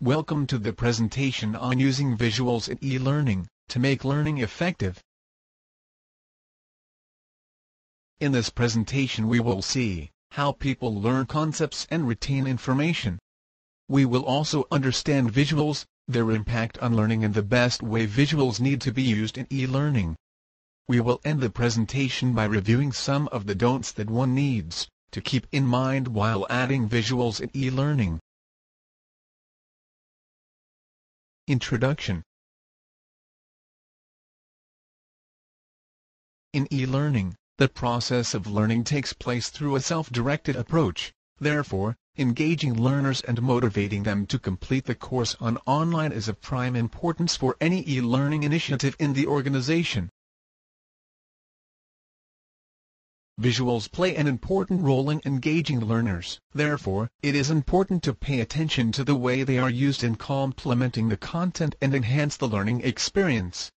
Welcome to the presentation on using visuals in e-learning to make learning effective. In this presentation we will see how people learn concepts and retain information. We will also understand visuals, their impact on learning and the best way visuals need to be used in e-learning. We will end the presentation by reviewing some of the don'ts that one needs to keep in mind while adding visuals in e-learning. Introduction. In e-learning, the process of learning takes place through a self-directed approach. Therefore, engaging learners and motivating them to complete the course online is of prime importance for any e-learning initiative in the organization. Visuals play an important role in engaging learners. Therefore, it is important to pay attention to the way they are used in complementing the content and enhance the learning experience.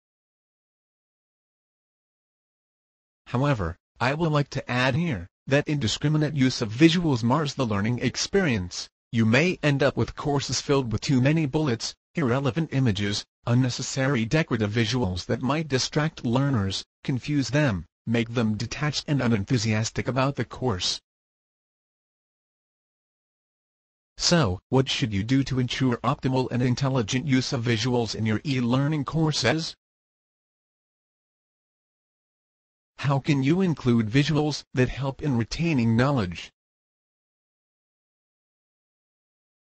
However, I would like to add here that indiscriminate use of visuals mars the learning experience. You may end up with courses filled with too many bullets, irrelevant images, unnecessary decorative visuals that might distract learners, confuse them, make them detached and unenthusiastic about the course. So, what should you do to ensure optimal and intelligent use of visuals in your e-learning courses? How can you include visuals that help in retaining knowledge?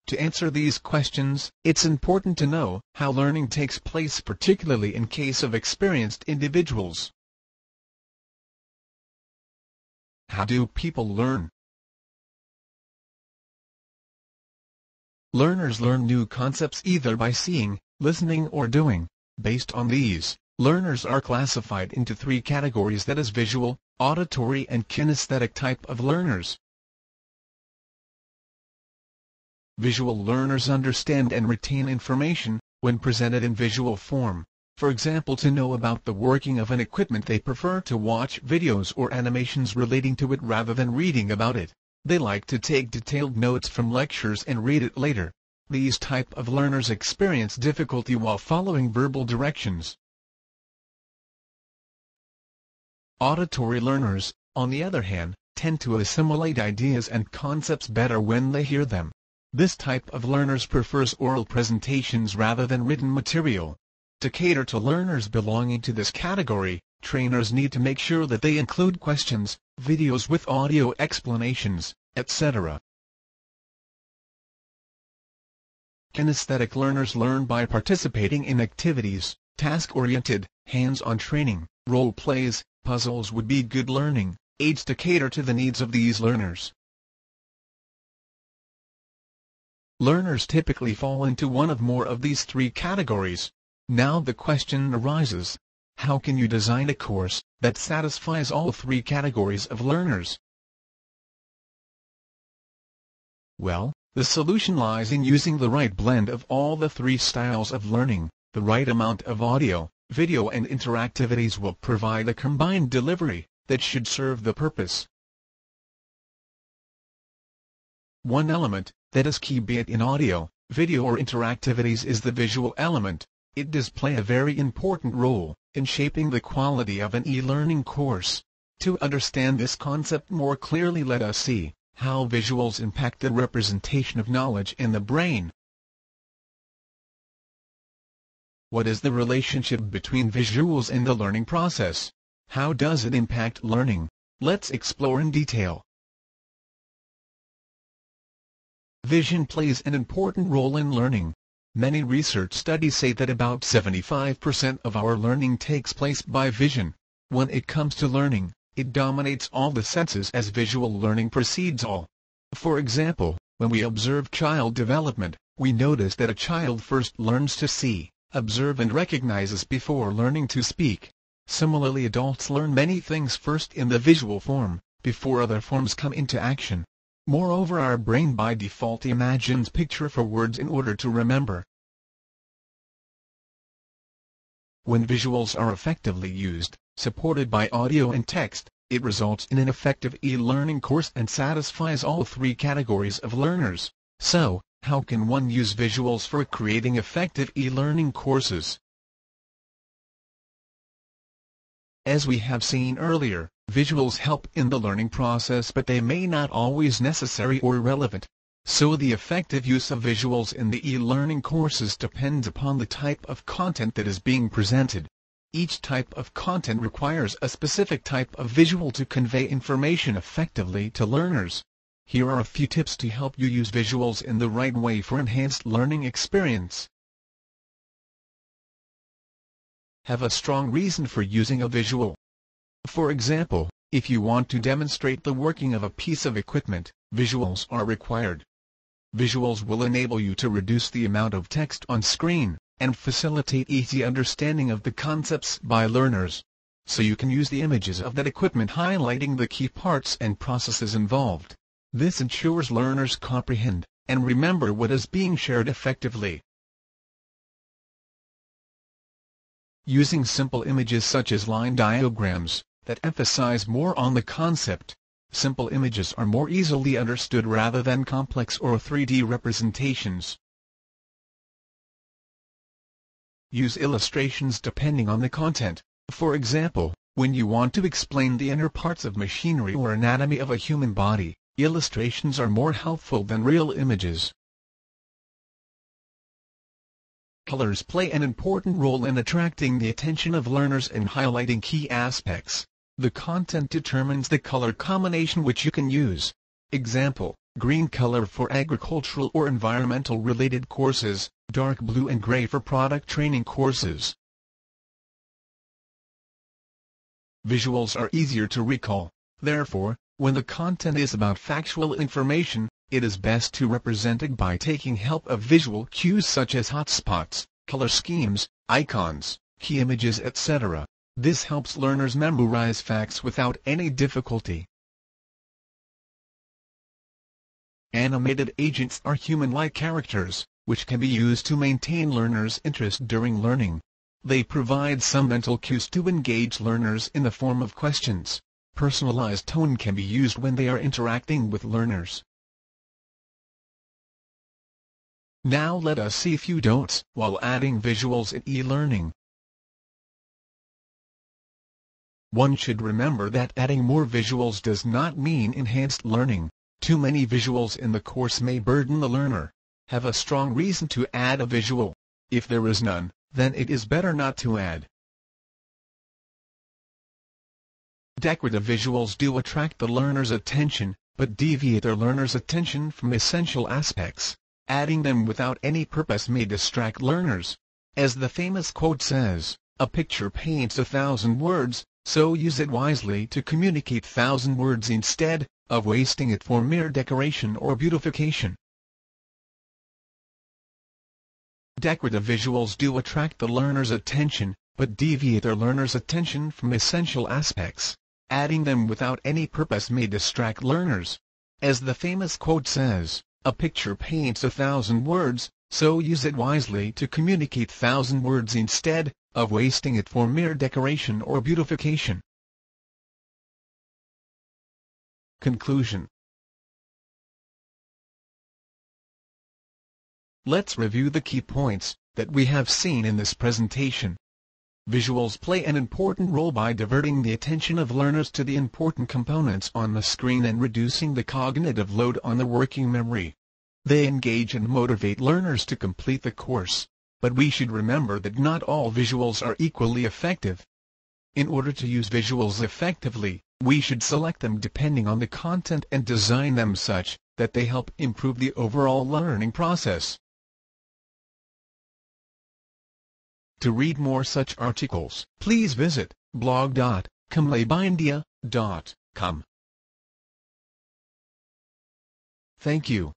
To answer these questions, it's important to know how learning takes place, particularly in case of experienced individuals. How do people learn? Learners learn new concepts either by seeing, listening or doing. Based on these, learners are classified into three categories, that is visual, auditory and kinesthetic type of learners. Visual learners understand and retain information when presented in visual form. For example, to know about the working of an equipment, they prefer to watch videos or animations relating to it rather than reading about it. They like to take detailed notes from lectures and read it later. These type of learners experience difficulty while following verbal directions. Auditory learners, on the other hand, tend to assimilate ideas and concepts better when they hear them. This type of learners prefers oral presentations rather than written material. To cater to learners belonging to this category, trainers need to make sure that they include questions, videos with audio explanations, etc. Kinesthetic learners learn by participating in activities, task-oriented, hands-on training, role plays, puzzles would be good learning aids to cater to the needs of these learners. Learners typically fall into one of more of these three categories. Now the question arises, how can you design a course that satisfies all three categories of learners? Well, the solution lies in using the right blend of all the three styles of learning. The right amount of audio, video and interactivities will provide a combined delivery that should serve the purpose. One element that is key, be it in audio, video or interactivities, is the visual element. It does play a very important role in shaping the quality of an e-learning course. To understand this concept more clearly, let us see how visuals impact the representation of knowledge in the brain. What is the relationship between visuals and the learning process? How does it impact learning? Let's explore in detail. Vision plays an important role in learning. Many research studies say that about 75% of our learning takes place by vision. When it comes to learning, it dominates all the senses as visual learning precedes all. For example, when we observe child development, we notice that a child first learns to see, observe and recognizes before learning to speak. Similarly, adults learn many things first in the visual form, before other forms come into action. Moreover, our brain by default imagines picture for words in order to remember. When visuals are effectively used, supported by audio and text, it results in an effective e-learning course and satisfies all three categories of learners. So, How can one use visuals for creating effective e-learning courses? As we have seen earlier, visuals help in the learning process, but they may not always necessary or relevant. So the effective use of visuals in the e-learning courses depends upon the type of content that is being presented. Each type of content requires a specific type of visual to convey information effectively to learners. Here are a few tips to help you use visuals in the right way for enhanced learning experience. Have a strong reason for using a visual. For example, if you want to demonstrate the working of a piece of equipment, visuals are required. Visuals will enable you to reduce the amount of text on screen, and facilitate easy understanding of the concepts by learners. So you can use the images of that equipment highlighting the key parts and processes involved. This ensures learners comprehend and remember what is being shared effectively. Using simple images such as line diagrams that emphasize more on the concept. Simple images are more easily understood rather than complex or 3D representations. Use illustrations depending on the content. For example, when you want to explain the inner parts of machinery or anatomy of a human body, illustrations are more helpful than real images. Colors play an important role in attracting the attention of learners and highlighting key aspects. The content determines the color combination which you can use. Example: green color for agricultural or environmental related courses, dark blue and gray for product training courses. Visuals are easier to recall. Therefore, when the content is about factual information, it is best to represent it by taking help of visual cues such as hotspots, color schemes, icons, key images, etc. This helps learners memorize facts without any difficulty. Animated agents are human-like characters, which can be used to maintain learners' interest during learning. They provide some mental cues to engage learners in the form of questions. Personalized tone can be used when they are interacting with learners. Now let us see a few don'ts while adding visuals in e-learning. One should remember that adding more visuals does not mean enhanced learning. Too many visuals in the course may burden the learner. Have a strong reason to add a visual. If there is none, then it is better not to add. Decorative visuals do attract the learner's attention, but deviate their learner's attention from essential aspects. Adding them without any purpose may distract learners. As the famous quote says, "A picture paints 1,000 words, so use it wisely to communicate 1,000 words instead of wasting it for mere decoration or beautification." Decorative visuals do attract the learner's attention, but deviate their learner's attention from essential aspects. Adding them without any purpose may distract learners. As the famous quote says, "A picture paints 1,000 words, so use it wisely to communicate 1,000 words instead of wasting it for mere decoration or beautification." Conclusion. Let's review the key points that we have seen in this presentation. Visuals play an important role by diverting the attention of learners to the important components on the screen and reducing the cognitive load on the working memory. They engage and motivate learners to complete the course, but we should remember that not all visuals are equally effective. In order to use visuals effectively, we should select them depending on the content and design them such that they help improve the overall learning process. To read more such articles, please visit blog.comlabindia.com. Thank you.